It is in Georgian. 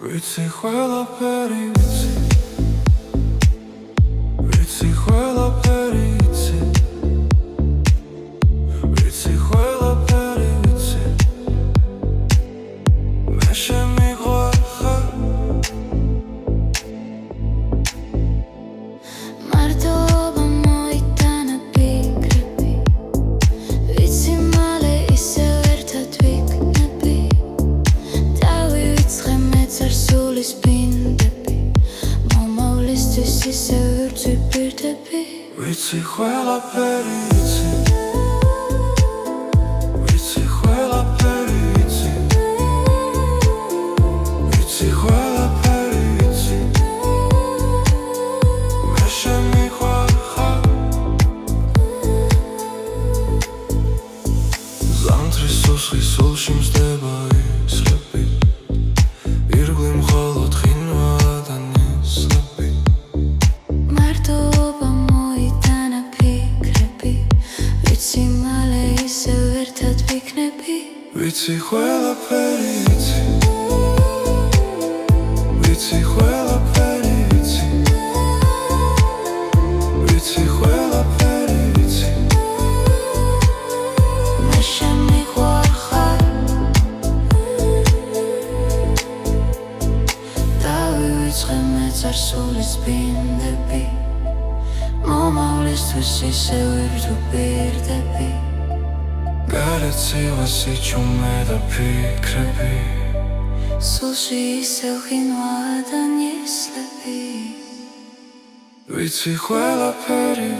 Ვიცი ყველაფერი ვიცი, ვიცი ყველაფერი ვიცი, ვიცი ყველაფერი ვიცი, მე შემიყვარ ხარ. მარტოობა მოიტანა ფიქრები, ვიცი მალე ისევ ერთად ვიქნები, დავივიწყე მეწარსულის ბინდები, მომავლისთვის ისევ ვერც ვიპირდები. Ვიცი ყველაფერი ვიცი, ვიცი ყველაფერი ვიცი, ვიცი ყველაფერი ვიცი, მე შემიყვარ ხარ. ზამთრის სუსხი სულში მსდება ისლები, ირგვლივ მხოლოდ ხინვა და ნისლები. მარტოობა მოიტანა ფიქრები, ვიცი მალე ისევ ერთად ვიქნები. Ვიცი ყველაფერი ვიცი, ვიცი ყველაფერი ვიცი, ვიცი ყველაფერი ვიცი, მე შემიყვარ ხარ. დავივიწყე მეწარსულის ბინდები, მომავლისთვის ისევ ვერც ვიპირდები. გარეთ ცივა სიჩუმე და ფიქრები, სულში ისევ ხინვა და ნისლები. ვიცი ყველაფერი